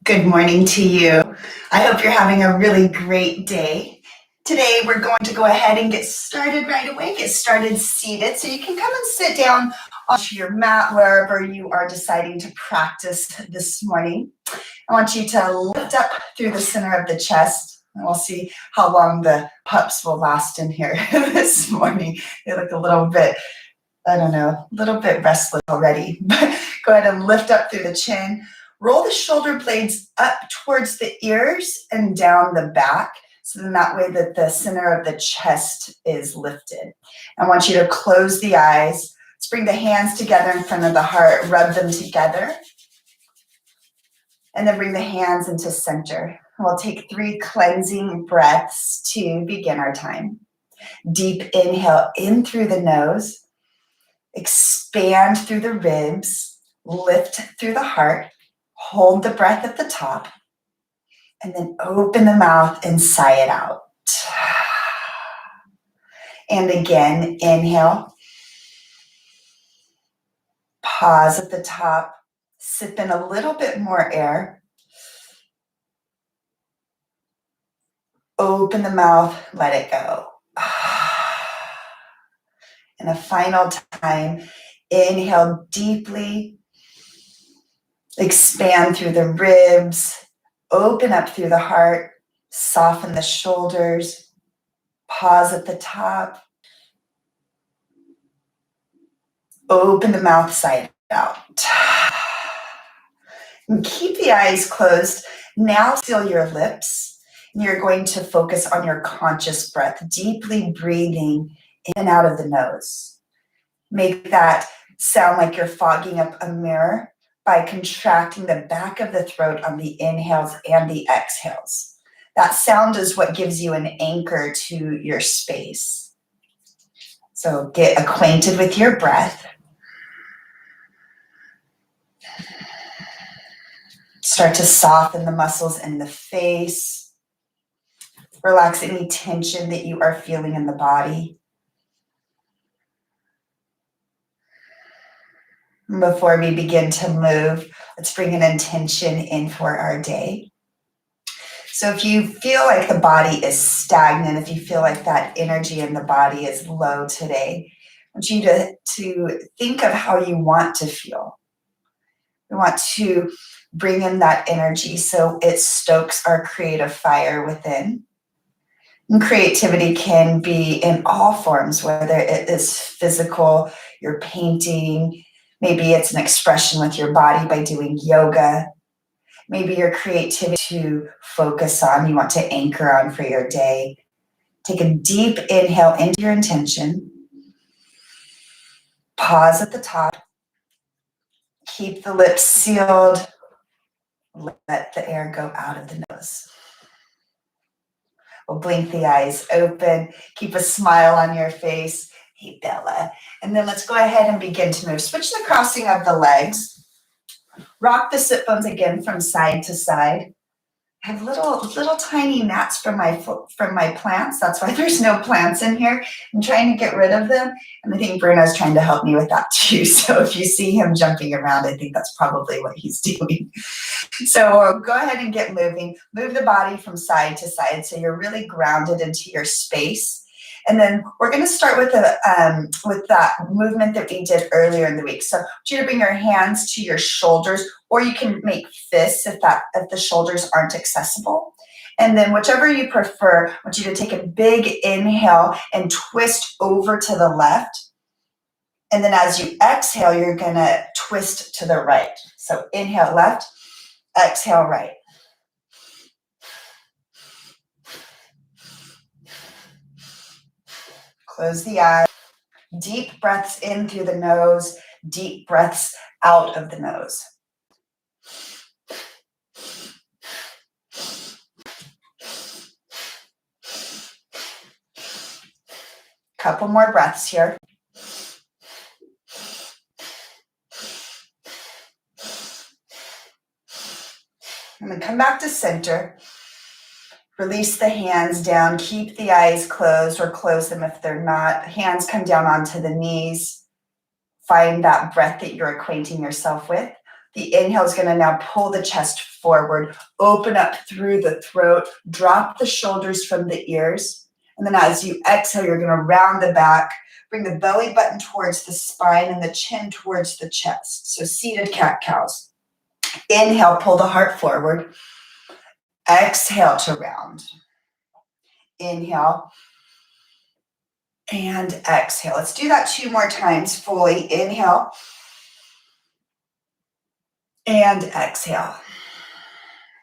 Good morning to you. I hope you're having a really great day. Today, we're going to go ahead and get started right away, get started seated. So you can come and sit down onto your mat wherever you are deciding to practice this morning. I want you to lift up through the center of the chest, and we'll see how long the pups will last in here this morning. They look a little bit, a little bit restless already. But go ahead and lift up through the chin. Roll the shoulder blades up towards the ears and down the back. So then that way that the center of the chest is lifted. I want you to close the eyes. Let's bring the hands together in front of the heart. Rub them together. And then bring the hands into center. We'll take 3 cleansing breaths to begin our time. Deep inhale in through the nose. Expand through the ribs. Lift through the heart. Hold the breath at the top, and then open the mouth and sigh it out. And again, inhale. Pause at the top. Sip in a little bit more air. Open the mouth, let it go. And a final time, inhale deeply. Expand through the ribs, open up through the heart, soften the shoulders, pause at the top, open the mouth side out. And keep the eyes closed. Now seal your lips, and you're going to focus on your conscious breath, deeply breathing in and out of the nose. Make that sound like you're fogging up a mirror by contracting the back of the throat on the inhales and the exhales. That sound is what gives you an anchor to your space. So get acquainted with your breath. Start to soften the muscles in the face. Relax any tension that you are feeling in the body. Before we begin to move, let's bring an intention in for our day. So if you feel like the body is stagnant, if you feel like that energy in the body is low today, I want you to think of how you want to feel. We want to bring in that energy so it stokes our creative fire within. And creativity can be in all forms, whether it is physical, you're painting, maybe it's an expression with your body by doing yoga. Maybe your creativity to focus on, you want to anchor on for your day. Take a deep inhale into your intention. Pause at the top. Keep the lips sealed. Let the air go out of the nose. We'll blink the eyes open. Keep a smile on your face. Hey, Bella. And then let's go ahead and begin to move. Switch the crossing of the legs. Rock the sit bones again from side to side. I have little tiny gnats from my plants. That's why there's no plants in here. I'm trying to get rid of them. And I think Bruno's trying to help me with that too. So if you see him jumping around, I think that's probably what he's doing. So go ahead and get moving. Move the body from side to side so you're really grounded into your space. And then we're going to start with that movement that we did earlier in the week. So I want you to bring your hands to your shoulders, or you can make fists if the shoulders aren't accessible. And then whichever you prefer, I want you to take a big inhale and twist over to the left. And then as you exhale, you're going to twist to the right. So inhale left, exhale right. Close the eyes. Deep breaths in through the nose, deep breaths out of the nose. Couple more breaths here. And then come back to center. Release the hands down. Keep the eyes closed or close them if they're not. Hands come down onto the knees. Find that breath that you're acquainting yourself with. The inhale is going to now pull the chest forward, open up through the throat, drop the shoulders from the ears. And then as you exhale, you're going to round the back, bring the belly button towards the spine and the chin towards the chest. So seated cat-cows. Inhale, pull the heart forward. Exhale to round. Inhale and exhale. Let's do that 2 more times fully. Inhale and exhale.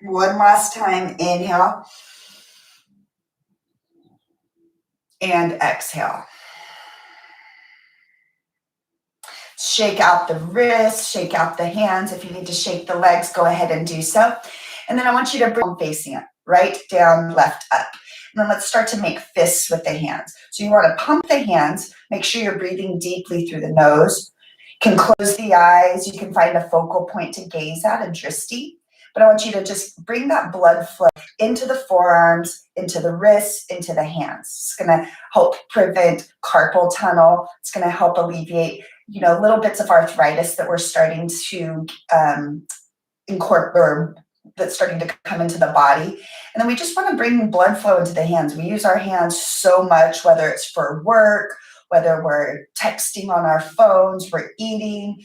One last time. Inhale and exhale. Shake out the wrists, shake out the hands. If you need to shake the legs, go ahead and do so. And then I want you to bring facing it, right down, left up. And then let's start to make fists with the hands. So you want to pump the hands, make sure you're breathing deeply through the nose. You can close the eyes, you can find a focal point to gaze at, a drishti. But I want you to just bring that blood flow into the forearms, into the wrists, into the hands. It's going to help prevent carpal tunnel. It's going to help alleviate, little bits of arthritis that we're starting to incorporate, or that's starting to come into the body. And then we just want to bring blood flow into the hands. We use our hands so much, whether it's for work, whether we're texting on our phones, we're eating,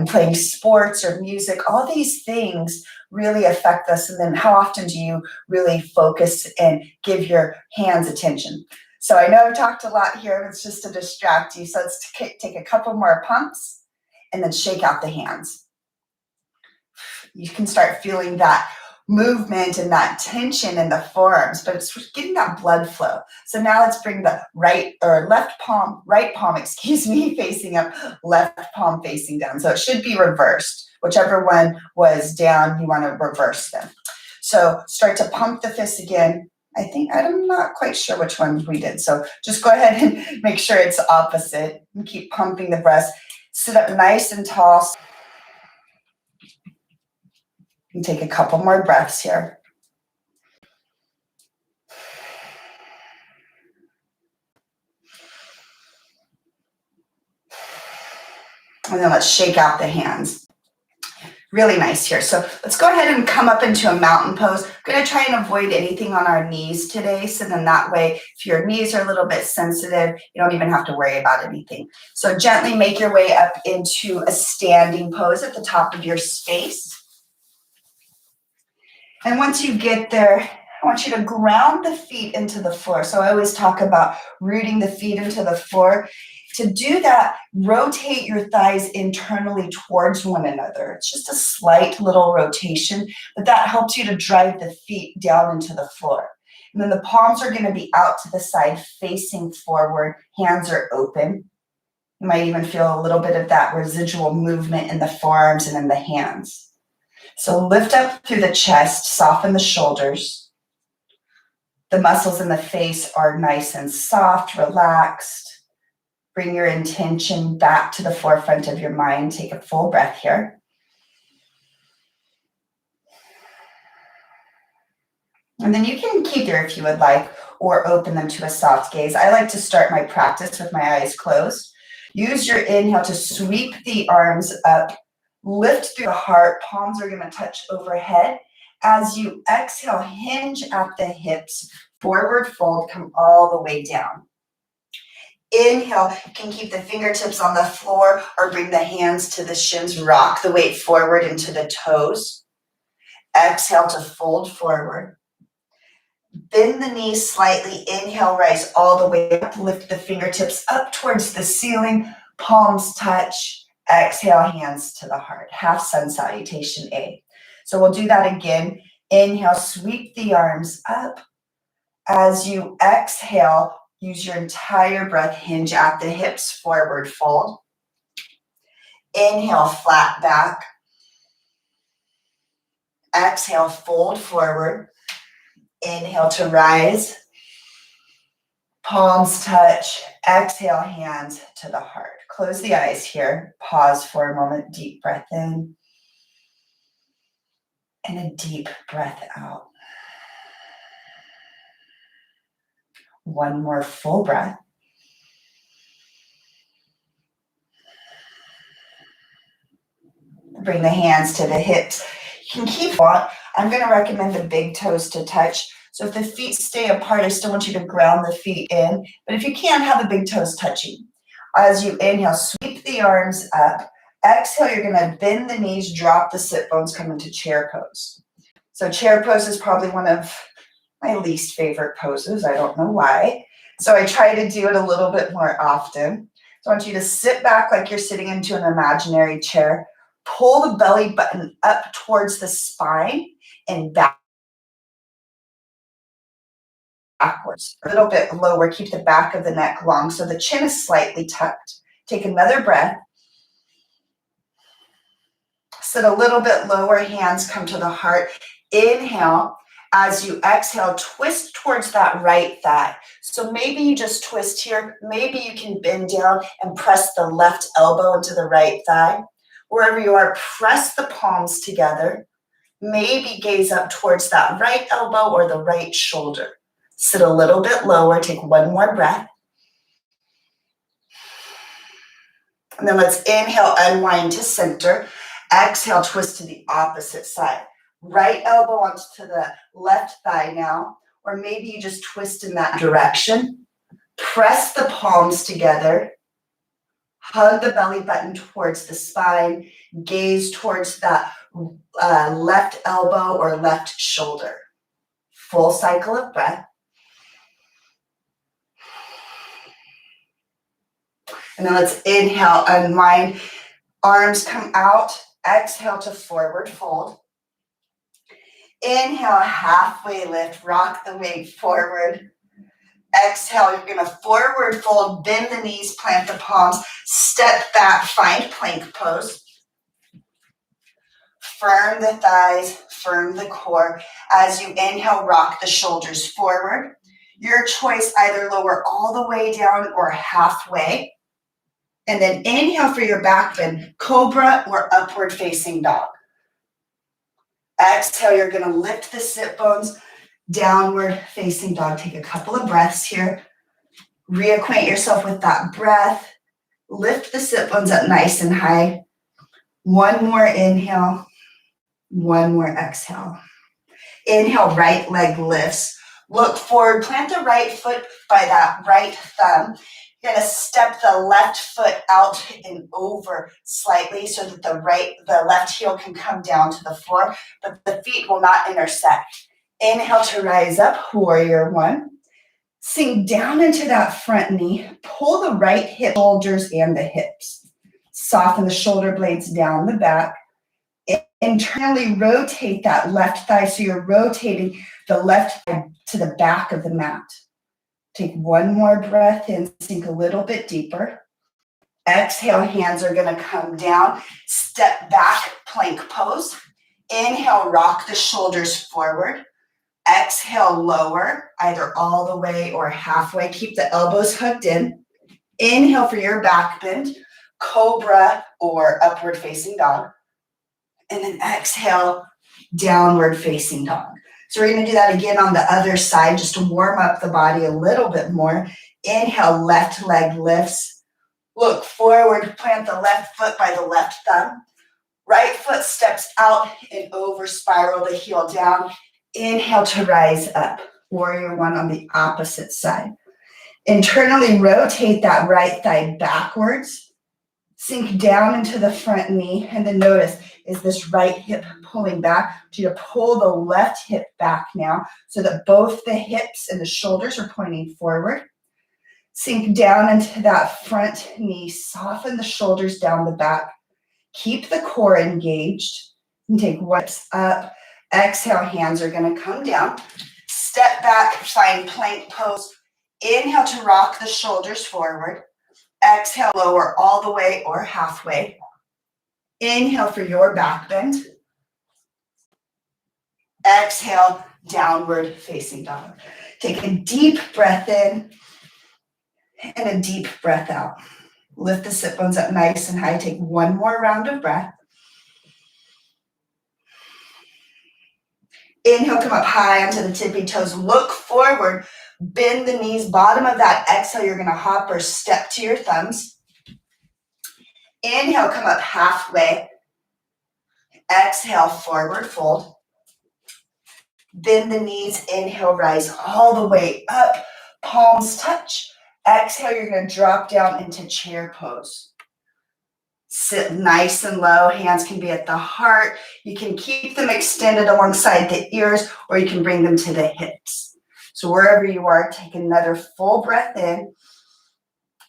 playing sports or music. All these things really affect us. And then how often do you really focus and give your hands attention? So I know I've talked a lot here, it's just to distract you. So let's take a couple more pumps and then shake out the hands. You can start feeling that movement and that tension in the forearms, but it's getting that blood flow. So now let's bring the right palm facing up, left palm facing down. So it should be reversed. Whichever one was down, you want to reverse them. So start to pump the fists again. I'm not quite sure which ones we did. So just go ahead and make sure it's opposite and keep pumping the breast. Sit up nice and tall. And take a couple more breaths here. And then let's shake out the hands. Really nice here. So let's go ahead and come up into a mountain pose. We're going to try and avoid anything on our knees today. So then that way, if your knees are a little bit sensitive, you don't even have to worry about anything. So gently make your way up into a standing pose at the top of your space. And once you get there, I want you to ground the feet into the floor. So I always talk about rooting the feet into the floor. To do that, rotate your thighs internally towards one another. It's just a slight little rotation, but that helps you to drive the feet down into the floor. And then the palms are going to be out to the side, facing forward. Hands are open. You might even feel a little bit of that residual movement in the forearms and in the hands. So lift up through the chest, soften the shoulders. The muscles in the face are nice and soft, relaxed. Bring your intention back to the forefront of your mind. Take a full breath here. And then you can keep there if you would like, or open them to a soft gaze. I like to start my practice with my eyes closed. Use your inhale to sweep the arms up, lift through the heart. Palms are going to touch overhead. As you exhale, hinge at the hips, forward fold, come all the way down. Inhale, you can keep the fingertips on the floor or bring the hands to the shins, rock the weight forward into the toes. Exhale to fold forward. Bend the knees slightly. Inhale, rise all the way up. Lift the fingertips up towards the ceiling. Palms touch. Exhale, hands to the heart. Half sun salutation A. So we'll do that again. Inhale, sweep the arms up. As you exhale, use your entire breath, hinge at the hips, forward fold. Inhale, flat back. Exhale, fold forward. Inhale to rise. Palms touch. Exhale, hands to the heart. Close the eyes here. Pause for a moment. Deep breath in. And a deep breath out. One more full breath. Bring the hands to the hips. You can keep on. I'm going to recommend the big toes to touch. So if the feet stay apart, I still want you to ground the feet in. But if you can't, have the big toes touching. As you inhale, sweep the arms up. Exhale, you're going to bend the knees, drop the sit bones, come into chair pose. So chair pose is probably one of my least favorite poses. I don't know why. So I try to do it a little bit more often. So I want you to sit back like you're sitting into an imaginary chair. Pull the belly button up towards the spine and backwards. A little bit lower. Keep the back of the neck long so the chin is slightly tucked. Take another breath. Sit a little bit lower. Hands come to the heart. Inhale. As you exhale, twist towards that right thigh. So maybe you just twist here. Maybe you can bend down and press the left elbow into the right thigh. Wherever you are, press the palms together. Maybe gaze up towards that right elbow or the right shoulder. Sit a little bit lower. Take one more breath. And then let's inhale, unwind to center. Exhale, twist to the opposite side. Right elbow onto the left thigh now, or maybe you just twist in that direction. Press the palms together. Hug the belly button towards the spine. Gaze towards that left elbow or left shoulder. Full cycle of breath. And then let's inhale, unwind. Arms come out. Exhale to forward fold. Inhale, halfway lift, rock the weight forward. Exhale, you're going to forward fold, bend the knees, plant the palms, step back, find plank pose. Firm the thighs, firm the core. As you inhale, rock the shoulders forward. Your choice, either lower all the way down or halfway. And then inhale for your back bend, cobra or upward facing dog. Exhale, you're going to lift the sit bones, downward facing dog. Take a couple of breaths here. Reacquaint yourself with that breath. Lift the sit bones up nice and high. One more inhale. One more exhale. Inhale, right leg lifts. Look forward, plant the right foot by that right thumb. You're going to step the left foot out and over slightly so that the left heel can come down to the floor, but the feet will not intersect. Inhale to rise up, warrior one. Sink down into that front knee. Pull the right hip, shoulders, and the hips. Soften the shoulder blades down the back. Internally rotate that left thigh so you're rotating the left thigh to the back of the mat. Take one more breath in, sink a little bit deeper. Exhale, hands are going to come down. Step back, plank pose. Inhale, rock the shoulders forward. Exhale, lower, either all the way or halfway. Keep the elbows hugged in. Inhale for your back bend, cobra or upward facing dog. And then exhale, downward facing dog. So we're going to do that again on the other side just to warm up the body a little bit more. Inhale, left leg lifts. Look forward, plant the left foot by the left thumb. Right foot steps out and over, spiral the heel down. Inhale to rise up. Warrior one on the opposite side. Internally rotate that right thigh backwards. Sink down into the front knee, and then notice, is this right hip pulling back? I want you to pull the left hip back now so that both the hips and the shoulders are pointing forward. Sink down into that front knee, soften the shoulders down the back. Keep the core engaged, and take one up. Exhale, hands are going to come down. Step back, find plank pose. Inhale to rock the shoulders forward. Exhale, lower all the way or halfway. Inhale for your back bend. Exhale, downward facing dog. Take a deep breath in and a deep breath out. Lift the sit bones up nice and high. Take one more round of breath. Inhale, come up high onto the tippy toes. Look forward. Bend the knees. Bottom of that exhale, you're going to hop or step to your thumbs. Inhale, come up halfway. Exhale, forward fold. Bend the knees, inhale, rise all the way up. Palms touch. Exhale, you're going to drop down into chair pose. Sit nice and low. Hands can be at the heart. You can keep them extended alongside the ears, or you can bring them to the hips. So wherever you are, take another full breath in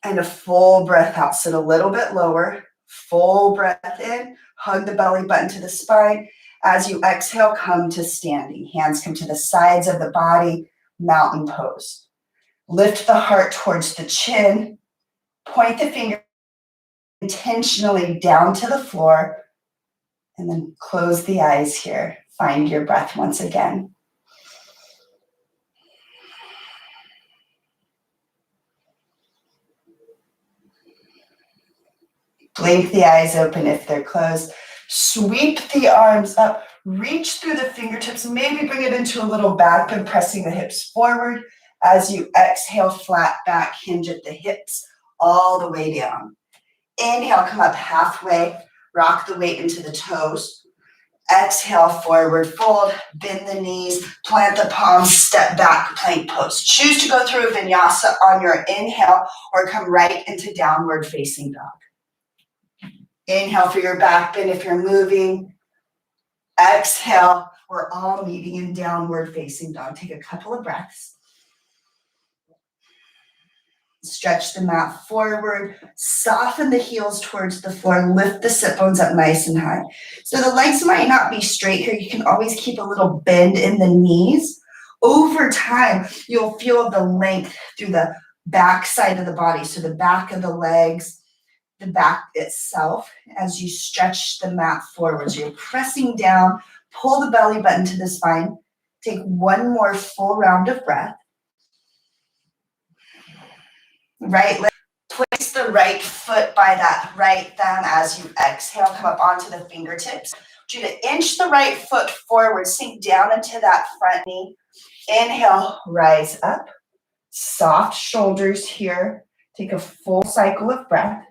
and a full breath out. Sit a little bit lower. Full breath in. Hug the belly button to the spine. As you exhale, come to standing. Hands come to the sides of the body, mountain pose. Lift the heart towards the chin. Point the finger intentionally down to the floor. And then close the eyes here. Find your breath once again. Blink the eyes open if they're closed. Sweep the arms up. Reach through the fingertips. Maybe bring it into a little back bend, pressing the hips forward. As you exhale, flat back, hinge at the hips, all the way down. Inhale, come up halfway. Rock the weight into the toes. Exhale, forward fold. Bend the knees. Plant the palms. Step back, plank pose. Choose to go through a vinyasa on your inhale or come right into downward facing dog. Inhale for your back bend if you're moving. Exhale, we're all meeting in downward facing dog. Take a couple of breaths. Stretch the mat forward. Soften the heels towards the floor. Lift the sit bones up nice and high. So the legs might not be straight here. You can always keep a little bend in the knees. Over time, you'll feel the length through the back side of the body. So the back of the legs, the back itself, as you stretch the mat forward. So you're pressing down, pull the belly button to the spine. Take one more full round of breath. Right leg, place the right foot by that right thumb as you exhale. Come up onto the fingertips. I want you to inch the right foot forward, sink down into that front knee. Inhale, rise up. Soft shoulders here. Take a full cycle of breath.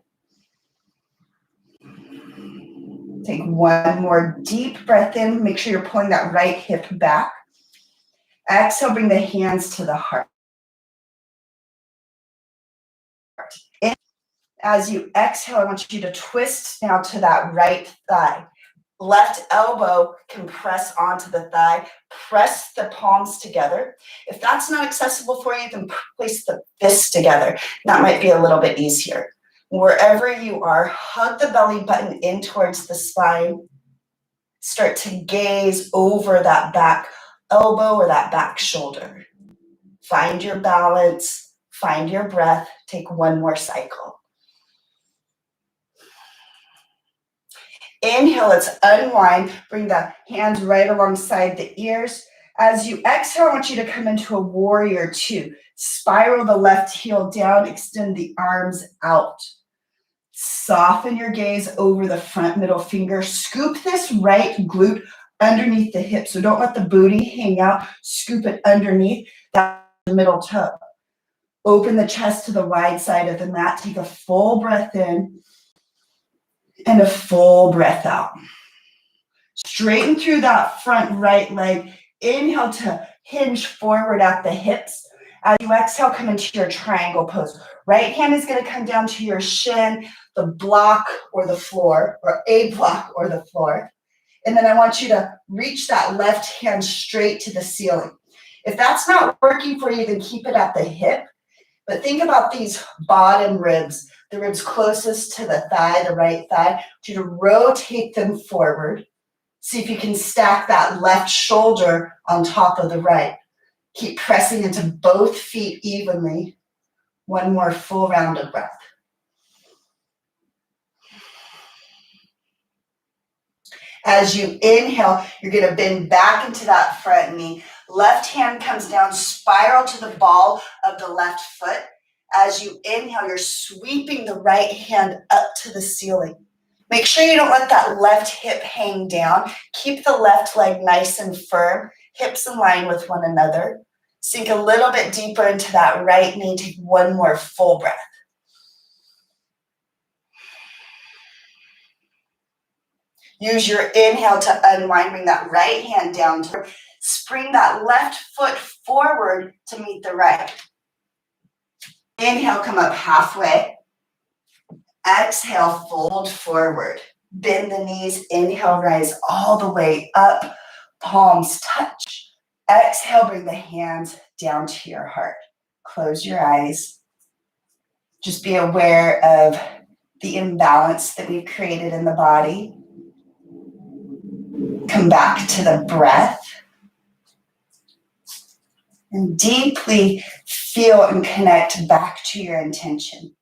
Take one more deep breath in. Make sure you're pulling that right hip back. Exhale, bring the hands to the heart. As you exhale, I want you to twist now to that right thigh. Left elbow can press onto the thigh. Press the palms together. If that's not accessible for you, then place the fists together. That might be a little bit easier. Wherever you are, hug the belly button in towards the spine. Start to gaze over that back elbow or that back shoulder. Find your balance. Find your breath. Take one more cycle. Inhale, let's unwind. Bring the hands right alongside the ears. As you exhale, I want you to come into a warrior two. Spiral the left heel down, extend the arms out. Soften your gaze over the front middle finger. Scoop this right glute underneath the hip. So don't let the booty hang out. Scoop it underneath that middle toe. Open the chest to the wide side of the mat. Take a full breath in and a full breath out. Straighten through that front right leg. Inhale to hinge forward at the hips. As you exhale, come into your triangle pose. Right hand is going to come down to your shin, the block or the floor, or a block or the floor. And then I want you to reach that left hand straight to the ceiling. If that's not working for you, then keep it at the hip. But think about these bottom ribs, the ribs closest to the thigh, the right thigh. I want you to rotate them forward. See if you can stack that left shoulder on top of the right. Keep pressing into both feet evenly. One more full round of breath. As you inhale, you're going to bend back into that front knee. Left hand comes down, spiral to the ball of the left foot. As you inhale, you're sweeping the right hand up to the ceiling. Make sure you don't let that left hip hang down. Keep the left leg nice and firm, hips in line with one another. Sink a little bit deeper into that right knee. Take one more full breath. Use your inhale to unwind, bring that right hand down. Spring that left foot forward to meet the right. Inhale, come up halfway. Exhale, fold forward. Bend the knees. Inhale, rise all the way up. Palms touch. Exhale, bring the hands down to your heart. Close your eyes. Just be aware of the imbalance that we've created in the body. Come back to the breath. And deeply feel and connect back to your intention.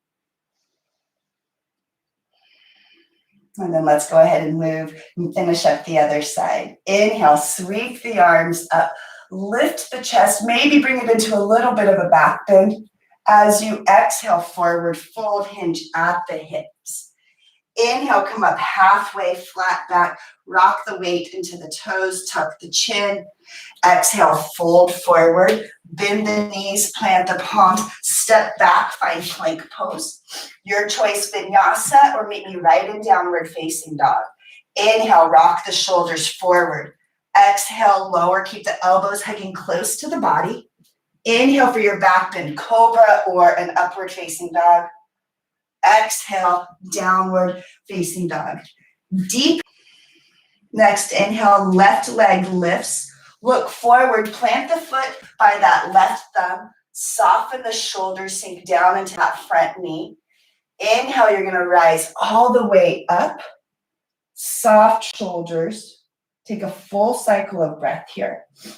And then let's go ahead and move and finish up the other side. Inhale, sweep the arms up. Lift the chest, maybe bring it into a little bit of a back bend. As you exhale forward, fold, hinge at the hips. Inhale, come up halfway, flat back. Rock the weight into the toes, tuck the chin. Exhale, fold forward. Bend the knees, plant the palms. Step back, find plank pose. Your choice, vinyasa, or meet me right in downward facing dog. Inhale, rock the shoulders forward. Exhale, lower, keep the elbows hugging close to the body. Inhale for your back bend, cobra or an upward facing dog. Exhale, downward facing dog. Deep. Next, inhale, left leg lifts. Look forward, plant the foot by that left thumb. Soften the shoulders, sink down into that front knee. Inhale, you're gonna rise all the way up. Soft shoulders. Take a full cycle of breath here. You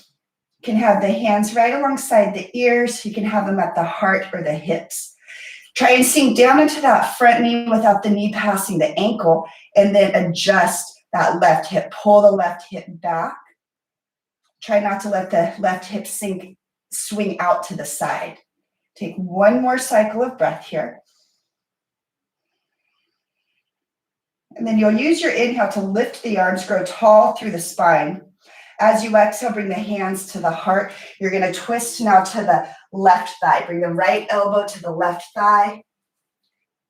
can have the hands right alongside the ears. You can have them at the heart or the hips. Try and sink down into that front knee without the knee passing the ankle, and then adjust that left hip. Pull the left hip back. Try not to let the left hip swing out to the side. Take one more cycle of breath here. And then you'll use your inhale to lift the arms, grow tall through the spine. As you exhale, bring the hands to the heart. You're going to twist now to the left thigh. Bring the right elbow to the left thigh.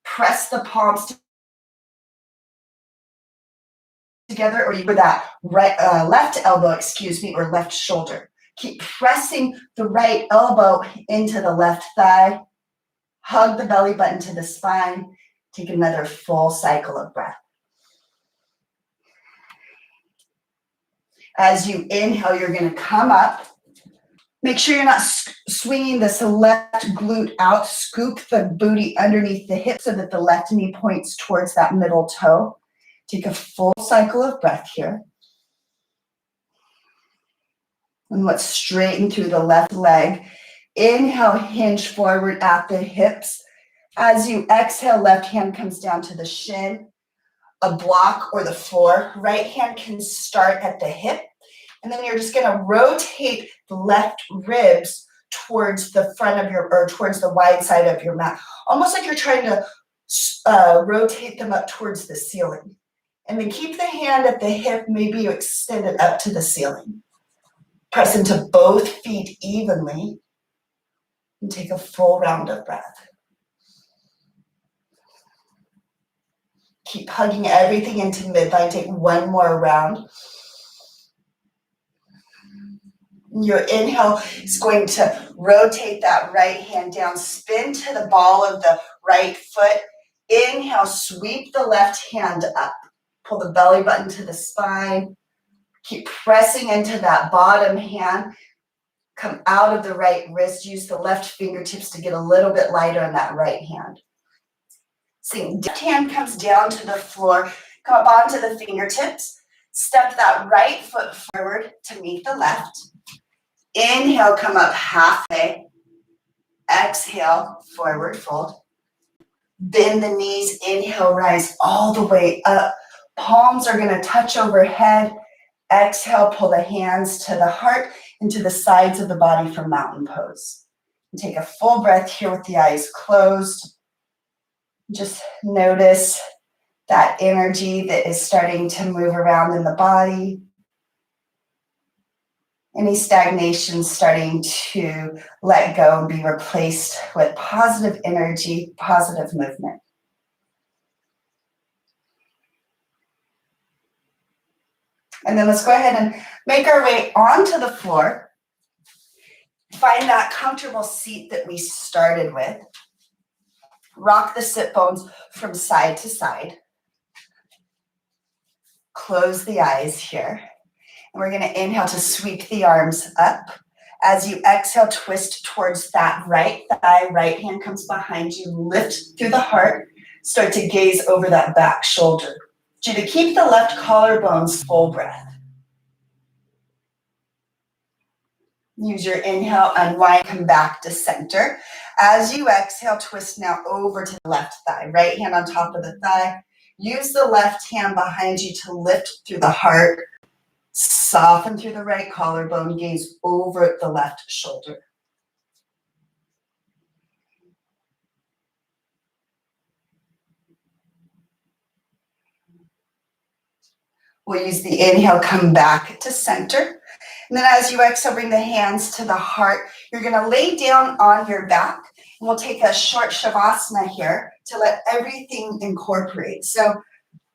Press the palms together, or you put that left elbow, or left shoulder. Keep pressing the right elbow into the left thigh. Hug the belly button to the spine. Take another full cycle of breath. As you inhale, you're going to come up. Make sure you're not swinging this left glute out. Scoop the booty underneath the hip so that the left knee points towards that middle toe. Take a full cycle of breath here. And let's straighten through the left leg. Inhale, hinge forward at the hips. As you exhale, left hand comes down to the shin, a block or the floor. Right hand can start at the hip. And then you're just going to rotate the left ribs towards the front of towards the wide side of your mat. Almost like you're trying to rotate them up towards the ceiling. And then keep the hand at the hip, maybe you extend it up to the ceiling. Press into both feet evenly and take a full round of breath. Keep hugging everything into midline. Take one more round. Your inhale is going to rotate that right hand down, spin to the ball of the right foot. Inhale, sweep the left hand up. Pull the belly button to the spine. Keep pressing into that bottom hand. Come out of the right wrist. Use the left fingertips to get a little bit lighter on that right hand. Same. Left hand comes down to the floor. Come up onto the fingertips. Step that right foot forward to meet the left. Inhale, come up halfway. Exhale, forward fold. Bend the knees. Inhale, rise all the way up. Palms are going to touch overhead. Exhale, pull the hands to the heart and to the sides of the body for mountain pose. And take a full breath here with the eyes closed. Just notice that energy that is starting to move around in the body. Any stagnation starting to let go and be replaced with positive energy, positive movement. And then let's go ahead and make our way onto the floor. Find that comfortable seat that we started with. Rock the sit bones from side to side. Close the eyes here. And we're going to inhale to sweep the arms up. As you exhale, twist towards that right thigh. Right hand comes behind you. Lift through the heart. Start to gaze over that back shoulder. To keep the left collarbones full breath. Use your inhale, unwind, come back to center. As you exhale, twist now over to the left thigh. Right hand on top of the thigh. Use the left hand behind you to lift through the heart. Soften through the right collarbone. Gaze over the left shoulder. We'll use the inhale, come back to center. And then as you exhale, bring the hands to the heart. You're going to lay down on your back. And we'll take a short Shavasana here to let everything incorporate. So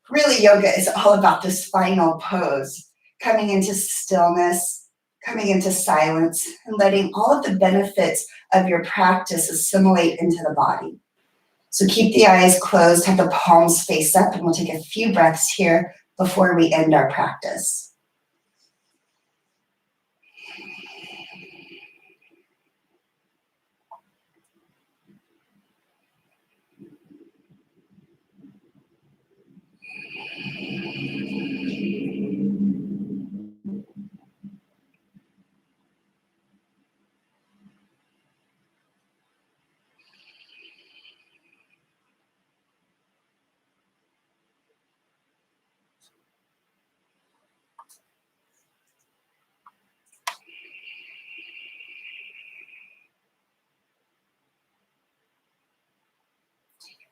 really, yoga is all about this final pose. Coming into stillness, coming into silence, and letting all of the benefits of your practice assimilate into the body. So keep the eyes closed, have the palms face up, and we'll take a few breaths here before we end our practice.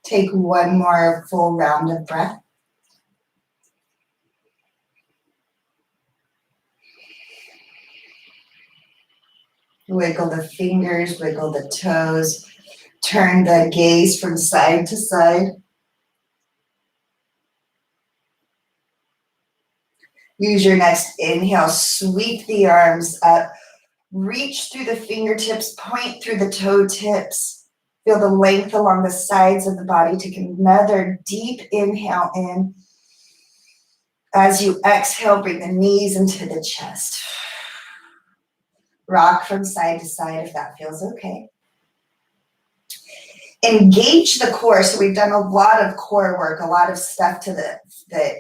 Take one more full round of breath. Wiggle the fingers, wiggle the toes. Turn the gaze from side to side. Use your next inhale, sweep the arms up. Reach through the fingertips, point through the toe tips. Feel the length along the sides of the body. Take another deep inhale in. As you exhale, bring the knees into the chest. Rock from side to side if that feels okay. Engage the core. So we've done a lot of core work, a lot of stuff that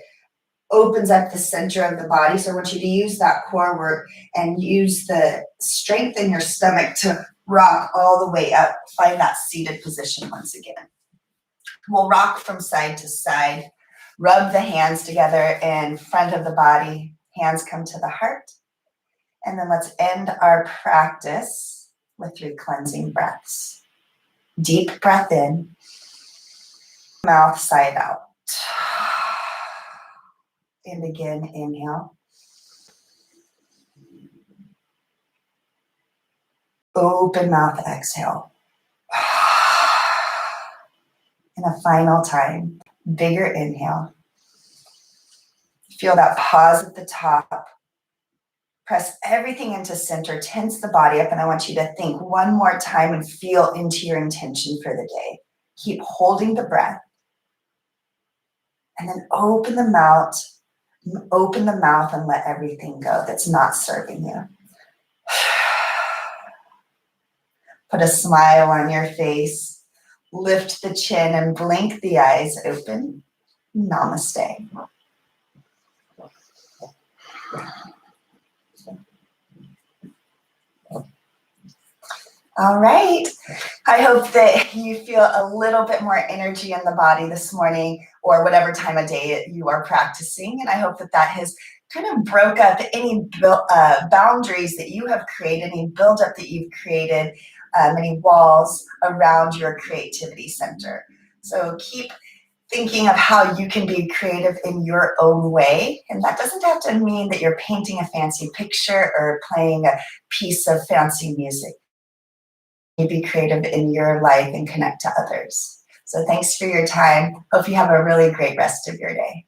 opens up the center of the body. So I want you to use that core work and use the strength in your stomach to rock all the way up. Find that seated position once again. We'll rock from side to side. Rub the hands together in front of the body. Hands come to the heart. And then let's end our practice with 3 cleansing breaths. Deep breath in. Mouth side out. And again, inhale. Open mouth, exhale. And a final time, bigger inhale. Feel that pause at the top. Press everything into center, tense the body up, and I want you to think one more time and feel into your intention for the day. Keep holding the breath. And then open the mouth and let everything go that's not serving you. Put a smile on your face. Lift the chin and blink the eyes open. Namaste. All right. I hope that you feel a little bit more energy in the body this morning or whatever time of day you are practicing. And I hope that that has kind of broke up any boundaries that you have created, any buildup that you've created, any walls around your creativity center. So keep thinking of how you can be creative in your own way. And that doesn't have to mean that you're painting a fancy picture or playing a piece of fancy music. You be creative in your life and connect to others. So thanks for your time. Hope you have a really great rest of your day.